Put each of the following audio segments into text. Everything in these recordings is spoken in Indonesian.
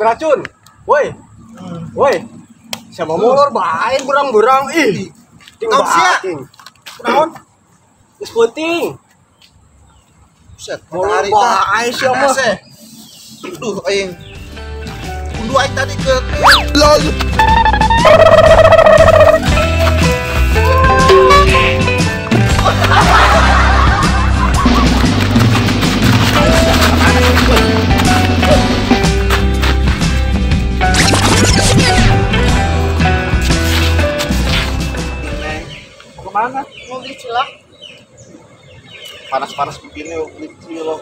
racun. Woi. Woi. Siapa molor bae berang-berang ih. Ting bating. Naon? Geus peuting. Buset, Molor bae sia mah. Duh aing. Kudu aing tadi ke Kemana? Mau beli cilok? panas-panas begini beli cilok.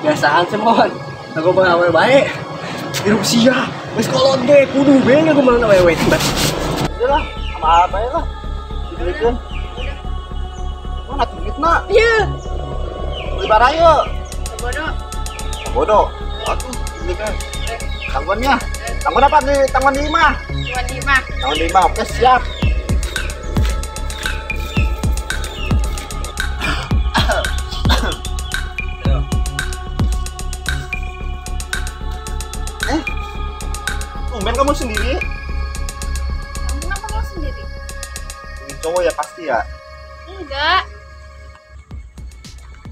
Biasaan semon. Aku bae bae. Erupsia. Wis kolot ge kudu beng aku mah wewe tiba. Udah lah, sama apa ya lah. Dibelikeun. Mana duitna? Iya. Beli barayo. Bodoh. Bodoh. Aduh, ini kan. Tanggunnya. Tanggun apa nih? Tanggun 5. Tuan Dima. Tanggun 5. Oke, siap. Tumben kamu sendiri? Kamu kenapa kau sendiri? Ini cowok ya pasti ya? Enggak.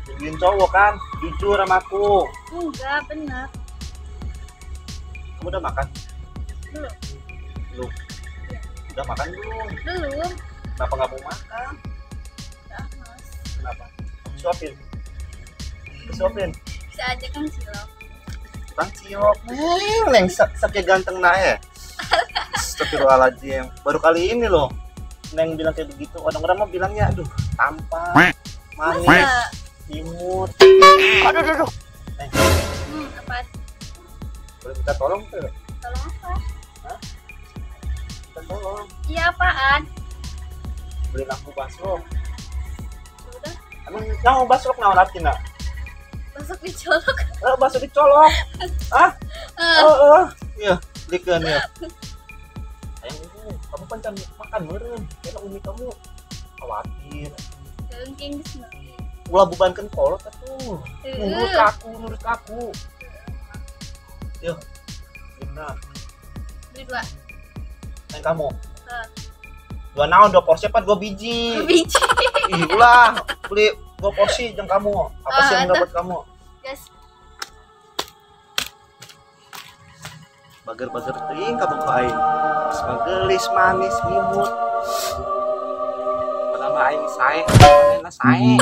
Tungguin cowok kan? Jujur sama aku. Enggak, benar. Kamu udah makan? Belum. Belum. Udah makan belum? Belum. Kenapa nggak mau makan? Enggak, Mas. Kenapa? Kamu suapin. Suapin. Bisa aja kan cilok. Bang cilok. Neng sakit ganteng nae. Astagfirullahaladzim. Baru kali ini loh Neng bilang kayak begitu. Orang-orang mah bilangnya aduh tampan, manis, Masa? imut. Aduh. Neng, Apa? boleh minta tolong tuh? Tolong apa? Minta tolong. Iya apaan? Beliin aku bakso. Sudah. Emang mau bakso naon artinya? Masuk dicolok. Bakso dicolok. Hah? Iya, belikan ya. Sayang ini, kamu kan can makan meureun. Karena umi kamu khawatir. Kelengking di sini. Ulah bebankan kolot atuh. Nurut kaku. Yuk. Benar. Beli 2. Yang kamu. 2 naon 2 porsi apa 2 biji? 2 biji. Ih, ulah beli 2 porsi jeung kamu. Apa sih yang dapat kamu? Yes. Bager-bager teuing kamu ka aing. Gelis manis imut. Padahal aing sae, aing sae.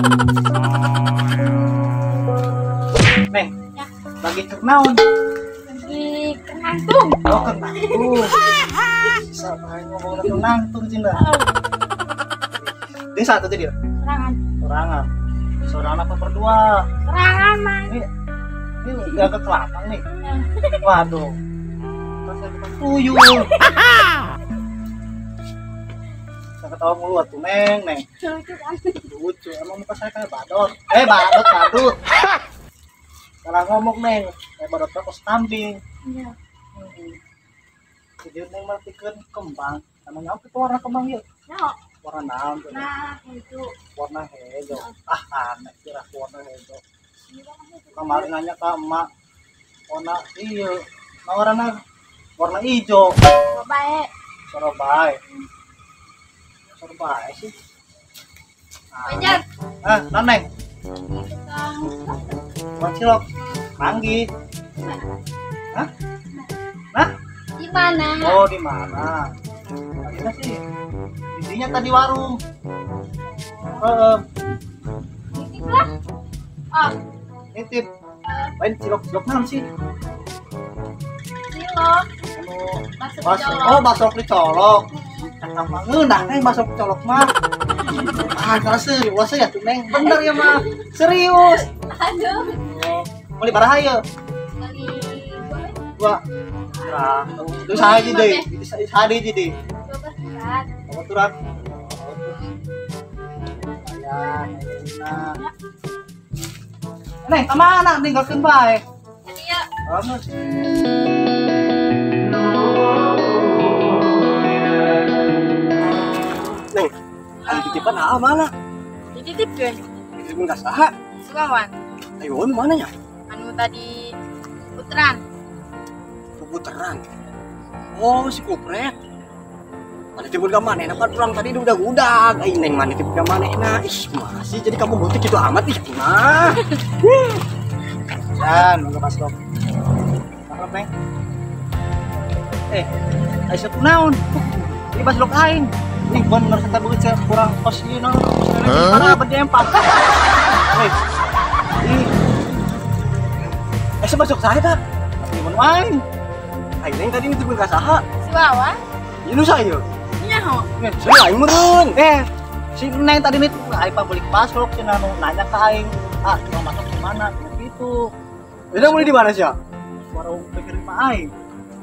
Neng, Ya. lagi cek naon? Lagi kenantung. Oh, kenantung. Bisa main ngomong kenantung cinta. Ini satu tadi. Serangan. Sorangan. Sorangan apa berdua? Serangan, Mas. Ini agak kelapang nih. Waduh. Saya bukan tuyul. Saya ketawa mulu tuh Neng. Lucu kan? Lucu. Emang muka saya kayak badut. Badut. Salah ngomong Neng. Kayak badut kos kambing. Iya. Jadi Neng matikan kembang. Namanya apa itu warna kembang yuk? Nah, Warna naon tuh? nah itu. Warna hijau. Aneh kira warna hijau. Kemarin nanya ke emak warna iya. Nah, warna hijau. Baik. Surabaya sih. Banyak. Neng. Buat cilok. Manggi. Hah? Di mana? Oh, di mana? Tadinya sih. Intinya tadi warung. Titip lah. Oh, Nitip. Lain cilok naon sih? cilok. Bakso dicolok. Emang ngeunah Neng bakso dicolok mah. Kalau serius ya tuh Neng. Bener ya mah. Serius. Aduh. Mau di baraha ya? Kali Gua. Nah, itu sahaja deh. Sahaja deh. 12 berat. Kamu turun. Ya, nah. Neng, kemana? Tinggalkan baik. Jadi ya. Vamos. Neng, titipan mana? Dititipkeun. Titipin ka saha? Sukawan. Ayo, mana ya? Anu tadi Puteran. Puteran. Oh, si kupret. Mana timbul ka maneh, kan orang tadi udah gudag. Ai neng mana timbul ka maneh na. Ih, masih jadi kamu gotik gitu amat ih, mah. Dan enggak pas dok. Cakep, Neng. Aisyah naon? Ini pas dok aing. Ih, bener kata begitu kurang kos ieu naon. Para berdempak. Aisyah masuk saya tak? Gimana main? Ai neng tadi timbul ka saha? Si Wawan. Ini saya. Nyaho. Saya aing meureun. Si Neng tadi nih aing pa balik paslok si nanu nanya ke aing. Ah, mau masuk di mana? Gitu. Udah mulai di mana sih ya? Warung pikir mah aing.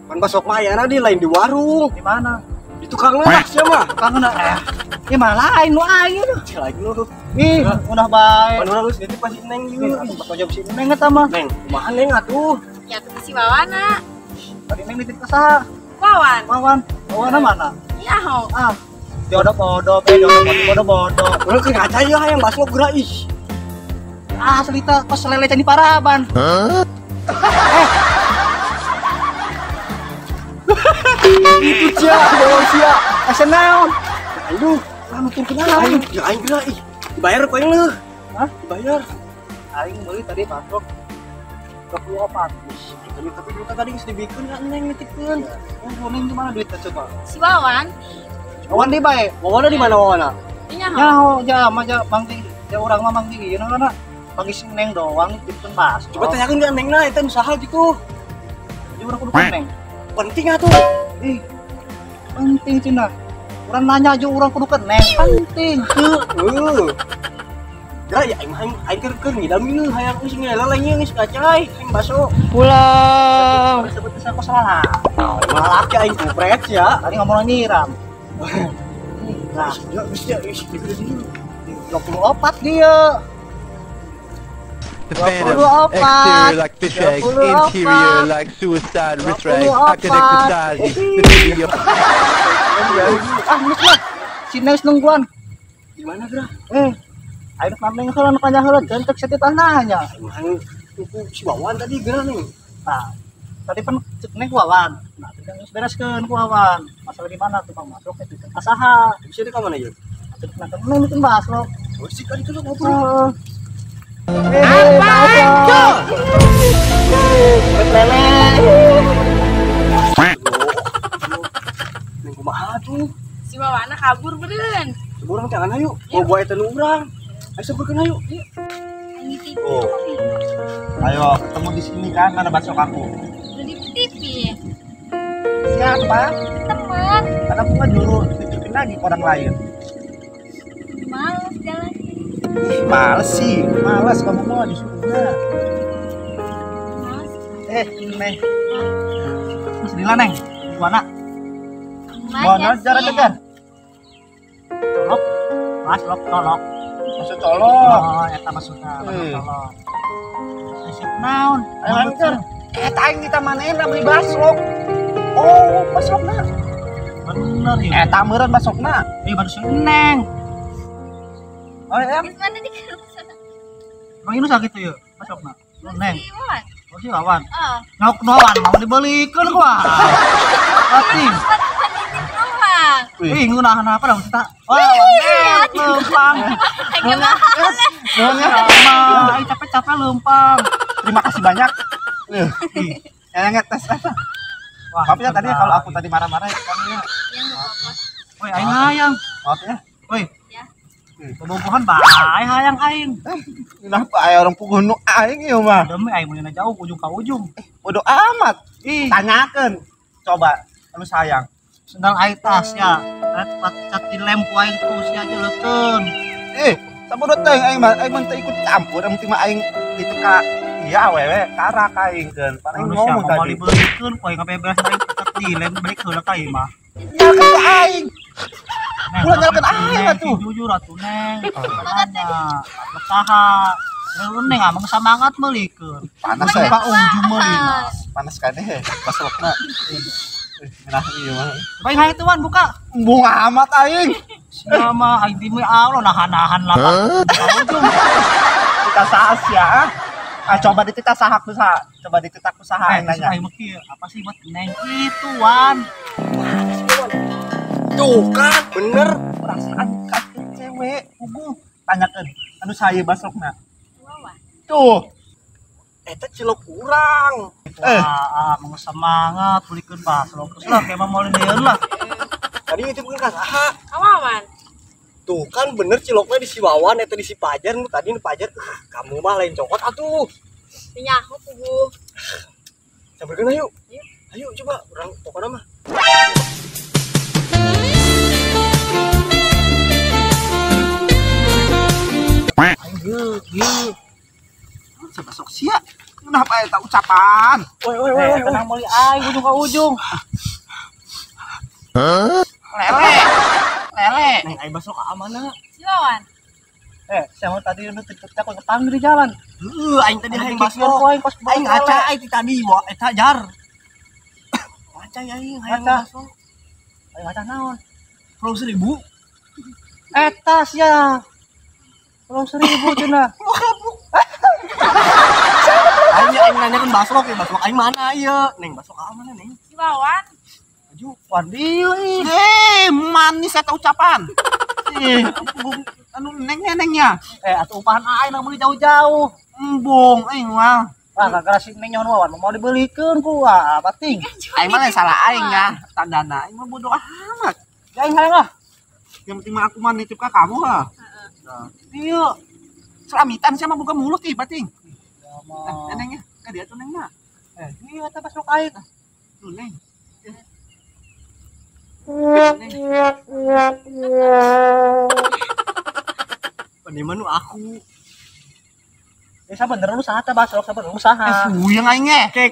Kan besok mayana di lain di warung. Di mana? Di tukang lah siapa? Kangen ya malah lain nu aing lu. Lagi lu. Ih, udah baik. Pan urang geus ditip pas neng Ih, ieu. bakal jawab si Neng eta mah. Neng, kumaha neng atuh? Ya tuh si Wawana. Tadi Neng nitip ke saha? Wawan. Wawan mana? Nyaho. Ah, bodoh, bodoh. Urang ke ngaca ieu hayang baslo geura ih. Ah, selita pas lele can di Paraban. Itu cia, bawa cia. Asa naon? Aduh, anu turun kenapa? Ya aing geura ih. Dibayar kau yang lu. Hah? Dibayar. Aing beli tadi patok 24. Tapi duitnya tadi geus dibikeun kan neng nitipkeun. Oh, Neng di mana duitnya coba? Si Wawan. Wawan di bae. Wawana di mana Wawana? Nyaho. Nyaho, jama Bang Tinggi. Ya urang mah Bang Tinggi, yeuna kana bagi si Neng doang nitipkeun pas. Coba tanyakeun ka neng na eta usaha gitu. Jadi urang kudu Neng. Penting atuh. Ih, penting cina. Urang nanya aja urang kudu Neng, penting. Ya ya aing keur ngidam ieu hayang geus ngeleleng geus kacai aing baso. Pulang. Sebut aku salah. Malah laki aing kupret ya. Tadi ngomong nyiram. Nah, Ya geus ya ih dibeli dulu. 24 dia. The Phantom, 24. exterior like fish eggs, 24. interior like suicide wrist rag. I 24. can exercise you. This is your Ah, geus lah. Si Neng nungguan. Gimana geura? Ayo nang heula nu kanya heula jantek setitah nanya. Aing kuku si Wawan tadi geura nih. Nah, tadi kan cek Neng ku Wawan. Nah, kita geus bereskeun ku Wawan. Masalah di mana tuh Bang masuk ke kasaha. Bisa di ka mana ya? Cek Neng kan Neng bikin baslo. Oh sih kan itu lo ngobrol. Apa itu? Betlele. Neng kumaha tuh? Si Wawana kabur beureun. Seburang jangan ayo. Mau buat eta nu urang. Ayo seburkeun ayo. Ngiti. Oh. Ayo ketemu di sini kan mana basok aku. Udah di TV. Siapa? Teman. Karena aku mah dulu tunjukin lagi ke orang lain. Males jalan. Males sih, males kamu mau disuruhnya. Males. Neng. Sinilah Neng. Mana? Mana Jarak dekat. Colok. Mas lok colok. Masuk colok. Oh, eta maksudnya colok. Masuk naon? Ayo lanjut. Eta aing di tamaneun beli baslok. Oh, baslokna. Bener ya. Eta meureun baslokna. Ieu baru si Neng. Oh, ya. Di mana di sana? Bang ini sakit ya, baslokna. Neng. Si Wawan. Oh, si Wawan. Oh. Ngauk Wawan mau dibelikeun ku. Pati. Wih, ngunahan apa dong kita? Wah, lempang. Agak mahal. Nuhunnya sama, aing capek-capek lempang. Terima kasih banyak. Yang ngetes. Wah, maaf ya tadi kalau aku tadi marah-marah ya kamu ya. Yang apa? Woi, aing hayang. Maaf ya. Woi. Ya. Pembukuhan bae hayang aing. Kenapa aya orang puguh nu aing ieu mah? Demi aing meunana jauh ujung ka ujung. Bodoh amat. Ih, Tanyakeun. Coba anu sayang. sendal aing tas ya. Cat di lem ku aing terus ya jeulekeun. Sabodo teh aing mah teu ikut campur, yang penting mah aing itu ka iya awewe karak aing keun. Paling ngomong mau tadi. dibelikeun ku aing ngabebeas aing cat di lem balik heula ka ieu mah. Nyalkeun ka aing. Ulah nyalkeun aing atuh. Jujur atuh Neng. Nanya, usaha. Terus Neng amang semangat meulikeun. Panas Ujung ya. ka ujung meulina. Panas kadeh baslokna. Menah ieu mah. Bae hayang tuan buka. Embung amat aing. Sia mah aing di mah Allah nahan-nahan lah. Ka ujung. Kita saas ya. Coba dititah sahak usaha. Coba dititah usaha yang nanya. Aing meki apa sih buat neng itu Wan. Tuh kan, bener. Perasaan kasih cewek, pugu. Tanyakan, anu saya basokna. Wawan. Tuh. Eta cilok kurang. Mau semangat pulikeun baslok terus lah kayak mau deun lah. Tadi nitipkeun ka saha? Wawan. Tuh kan bener ciloknya di si Wawan eta di si Pajar. Tadi di Pajar kamu mah lain cokot atuh. Penyaho pugu. Sabarkeun ayo. Ayo coba urang pokona mah. Ayo. Sebasok sia. Kenapa eta ucapan? Woi, tenang meuli aing ujung ka ujung. Lele. Neng aing basok ka mana? Si Wawan. Siapa tadi nu titip aku kepanggil di jalan. Heuh, aing tadi hayang Basok basok. aing kos Aing ngaca aing ti tadi wa eta jar. Ngaca aing hayang Ngaca. basok. Aing ngaca naon? 10.000. Eta sia. 10.000 cenah. Aing nanyakeun basok ya, basok aing mana ieu? Neng basok ka mana neng? Si Wawan. Aju. Wadil ih. Manis eta ucapan. Anu nengnya. Atuh upahan aing nang meuli jauh-jauh. Embung aing mah. Wah, gara-gara si Neng nyawa Wawan mau dibelikeun ku pating. Aing mah lain salah aing ya. Tandana aing mah bodoh amat. Ya aing hayang lah. Yang penting mah aku mah nitip ka kamu ha. Iya. Selamitan sama buka mulut ih bating. Nengnya, ka dia tuh neng mah. Iya eta basok aing. Tuh neng. Paniman nu aku. Sabenerna lu saha teh basok sabenerna usaha. Yang aingnya. Ke.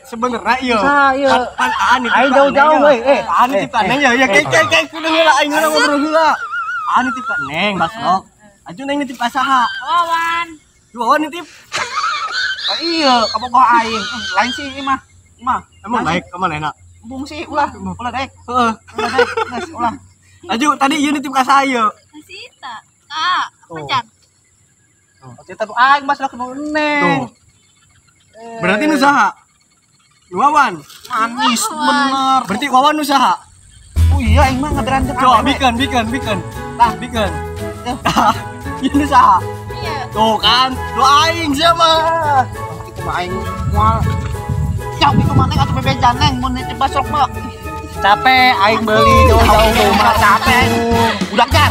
Sebenarnya ieu. Usaha ieu. Pan nitip Aing jauh-jauh we. Aan nitip ka neng ya. Ya ke kudu heula aing heula ngobrol heula. Aan nitip ka neng basok. Aju neng nitip ka saha? Wawan. Wawan nitip. Iya, kamu kok aing. Lain sih ini mah. Emang baik ka manehna? Embung sih ulah dek. Heeh. Ulah dek. Geus ulah. Aju tadi ieu nitip ka saha ieu? Si Ita. Kak. Pacar. Cerita nu aing basok nu Neng. Berarti nu saha? Nu Wawan. Manis bener. Berarti Wawan nu saha? Oh iya aing mah ngaberanjak. Coba bikin. Tah bikin. Tah. Ieu nu saha? Iya. Tuh kan, lu aing siapa? Itu mah aing moal. Ya itu mana atuh bebejan neng mun nitip basok mah. Capek aing beuli jauh-jauh Mah capek. Udah jar.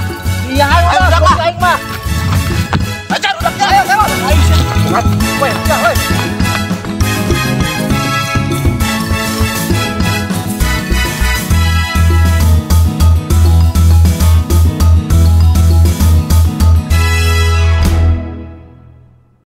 Iya ayo udah aing mah. Ajar udah jar. Ayo, Aing. Weh,